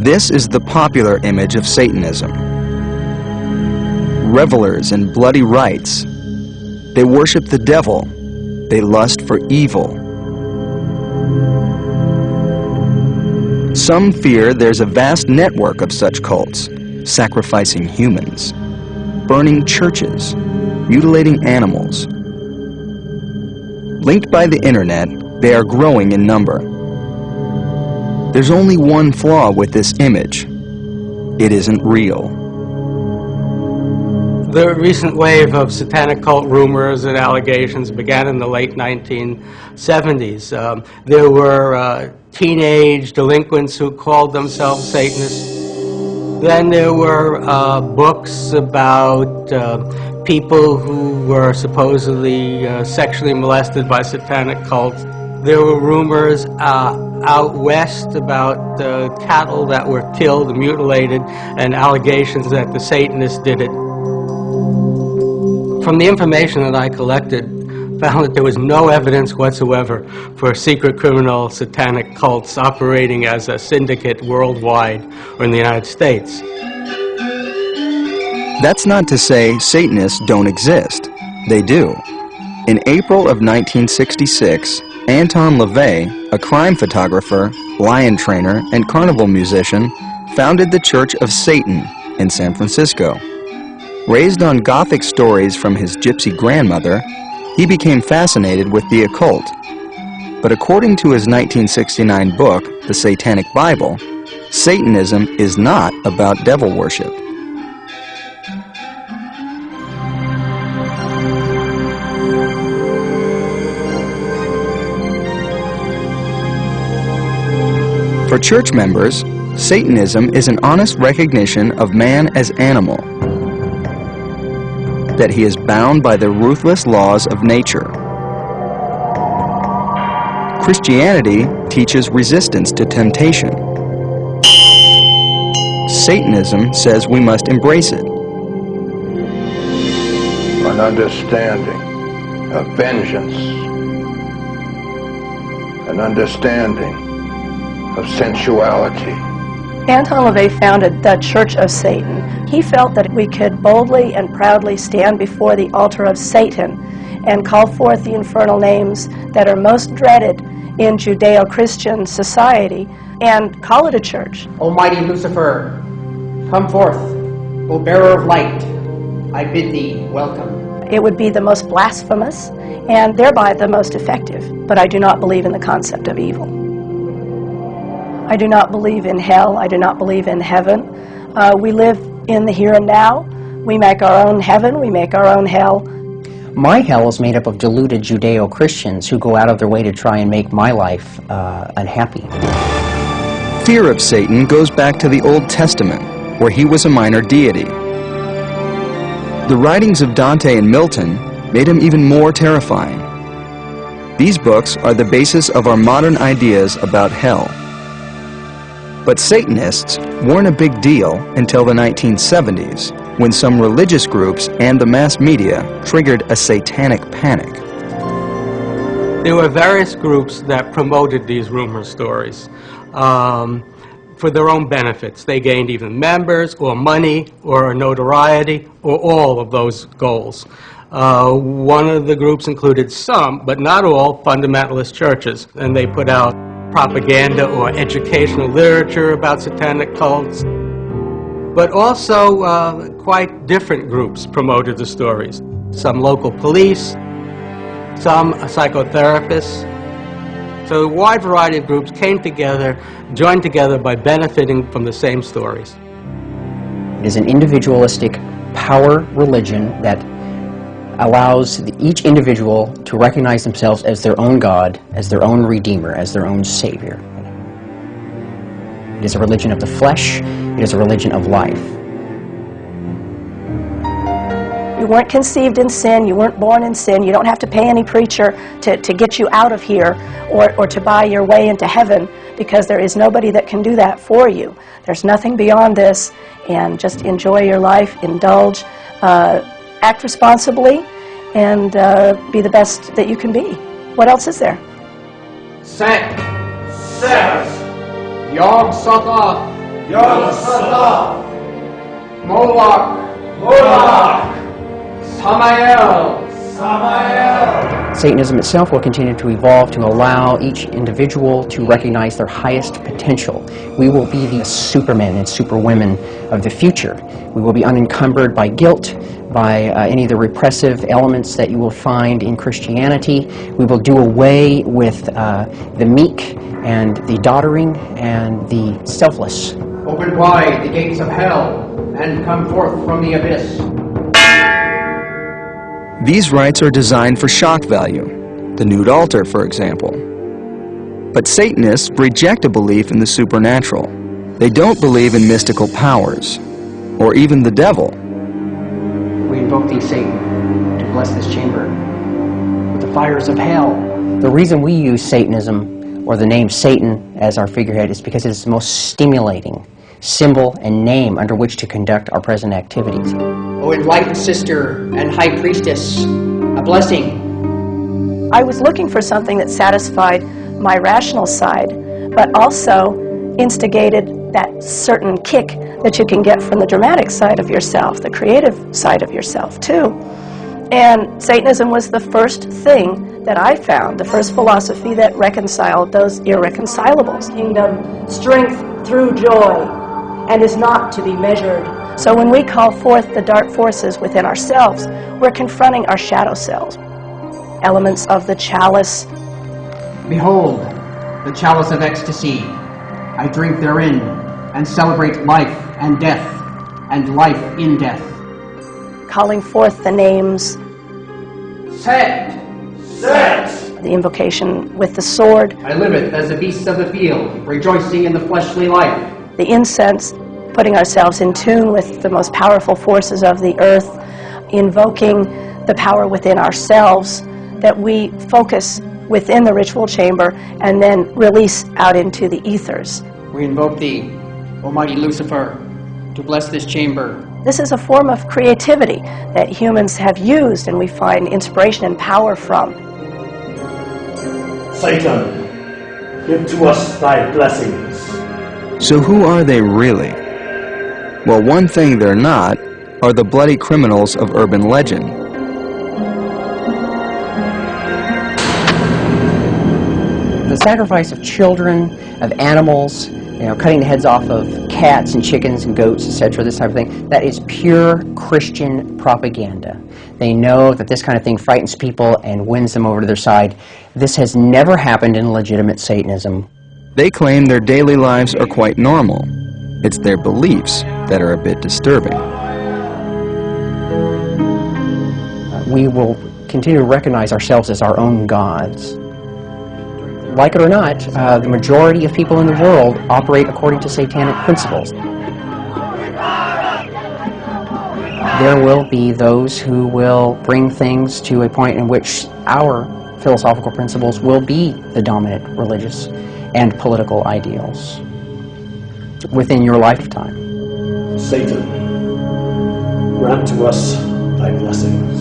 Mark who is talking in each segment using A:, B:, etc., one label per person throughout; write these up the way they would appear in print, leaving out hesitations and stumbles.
A: This is the popular image of Satanism. Revelers in bloody rites. They worship the devil. They lust for evil. Some fear there's a vast network of such cults, sacrificing humans, burning churches, mutilating animals. Linked by the internet, they are growing in number. There's only one flaw with this image. It isn't real.
B: The recent wave of satanic cult rumors and allegations began in the late 1970s. There were teenage delinquents who called themselves Satanists. Then there were books about people who were supposedly sexually molested by satanic cults. There were rumors out west about cattle that were killed and mutilated, and allegations that the Satanists did it. From the information that I collected, found that there was no evidence whatsoever for secret criminal satanic cults operating as a syndicate worldwide or in the United States.
A: That's not to say Satanists don't exist. They do. In April of 1966, Anton LaVey, a crime photographer, lion trainer, and carnival musician, founded the Church of Satan in San Francisco. Raised on Gothic stories from his gypsy grandmother, he became fascinated with the occult. But according to his 1969 book, The Satanic Bible, Satanism is not about devil worship. For church members, Satanism is an honest recognition of man as animal, that he is bound by the ruthless laws of nature. Christianity teaches resistance to temptation. Satanism says we must embrace it.
C: An understanding of vengeance, an understanding of sensuality.
D: Anton LaVey founded the Church of Satan. He felt that we could boldly and proudly stand before the altar of Satan and call forth the infernal names that are most dreaded in Judeo-Christian society and call it a church.
E: Almighty Lucifer, come forth, O bearer of light, I bid thee welcome.
D: It would be the most blasphemous and thereby the most effective, but I do not believe in the concept of evil. I do not believe in hell. I do not believe in heaven. We live in the here and now. We make our own heaven. We make our own hell.
E: My hell is made up of deluded Judeo-Christians who go out of their way to try and make my life unhappy.
A: Fear of Satan goes back to the Old Testament, where he was a minor deity. The writings of Dante and Milton made him even more terrifying. These books are the basis of our modern ideas about hell. But Satanists weren't a big deal until the 1970s, when some religious groups and the mass media triggered a satanic panic.
B: There were various groups that promoted these rumor stories for their own benefits. They gained either members or money or notoriety or all of those goals. One of the groups included some, but not all, fundamentalist churches, and they put out propaganda or educational literature about satanic cults. But also quite different groups promoted the stories. Some local police, some psychotherapists. So a wide variety of groups came together, joined together by benefiting from the same stories.
E: It is an individualistic power religion that allows each individual to recognize themselves as their own God, as their own Redeemer, as their own Savior. It is a religion of the flesh. It is a religion of life.
D: You weren't conceived in sin. You weren't born in sin. You don't have to pay any preacher to get you out of here or to buy your way into heaven, because there is nobody that can do that for you. There's nothing beyond this, and just enjoy your life, indulge, act responsibly, and be the best that you can be. What else is there?
E: Sanct, Severus, Yog Sothoth,
F: Yog-Sothoth,
B: Moloch, Samael.
E: Satanism itself will continue to evolve to allow each individual to recognize their highest potential. We will be the supermen and superwomen of the future. We will be unencumbered by guilt, by any of the repressive elements that you will find in Christianity. We will do away with the meek and the doddering and the selfless.
G: Open wide the gates of hell and come forth from the abyss.
A: These rites are designed for shock value, the nude altar, for example. But Satanists reject a belief in the supernatural. They don't believe in mystical powers, or even the devil.
E: We invoke thee, Satan, to bless this chamber with the fires of hell. The reason we use Satanism, or the name Satan, as our figurehead is because it is the most stimulating symbol and name under which to conduct our present activities.
G: O enlightened sister and high priestess, a blessing.
D: I was looking for something that satisfied my rational side, but also instigated that certain kick that you can get from the dramatic side of yourself, the creative side of yourself, too. And Satanism was the first thing that I found, the first philosophy that reconciled those irreconcilables. Kingdom, strength through joy, and is not to be measured. So when we call forth the dark forces within ourselves, we're confronting our shadow selves, elements of the chalice.
G: Behold, the chalice of ecstasy. I drink therein and celebrate life and death and life in death.
D: Calling forth the names.
G: Set!
D: The invocation with the sword.
G: I liveth as the beasts of the field, rejoicing in the fleshly life.
D: The incense, putting ourselves in tune with the most powerful forces of the earth, invoking the power within ourselves that we focus within the ritual chamber and then release out into the ethers.
G: We invoke thee, Almighty Lucifer, to bless this chamber.
D: This is a form of creativity that humans have used and we find inspiration and power from.
F: Satan, give to us thy blessings.
A: So who are they really? Well, one thing they're not are the bloody criminals of urban legend.
E: The sacrifice of children, of animals, cutting the heads off of cats and chickens and goats, etc., this type of thing, that is pure Christian propaganda. They know that this kind of thing frightens people and wins them over to their side. This has never happened in legitimate Satanism.
A: They claim their daily lives are quite normal. It's their beliefs that are a bit disturbing.
E: We will continue to recognize ourselves as our own gods. Like it or not, the majority of people in the world operate according to satanic principles. There will be those who will bring things to a point in which our philosophical principles will be the dominant religious and political ideals within your lifetime.
F: Satan, grant to us thy blessings.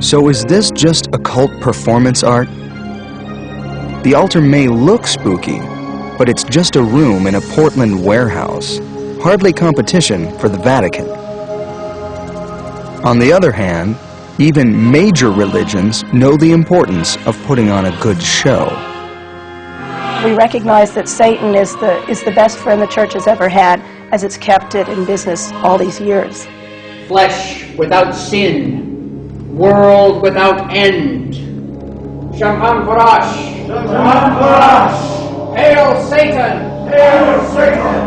A: So is this just occult performance art? The altar may look spooky, but it's just a room in a Portland warehouse, hardly competition for the Vatican. On the other hand, even major religions know the importance of putting on a good show.
D: We recognize that Satan is the best friend the church has ever had, as it's kept it in business all these years.
G: Flesh without sin, world without end. Shaham Parash!
F: Shaham Parash!
G: Hail Satan!
F: Hail Satan!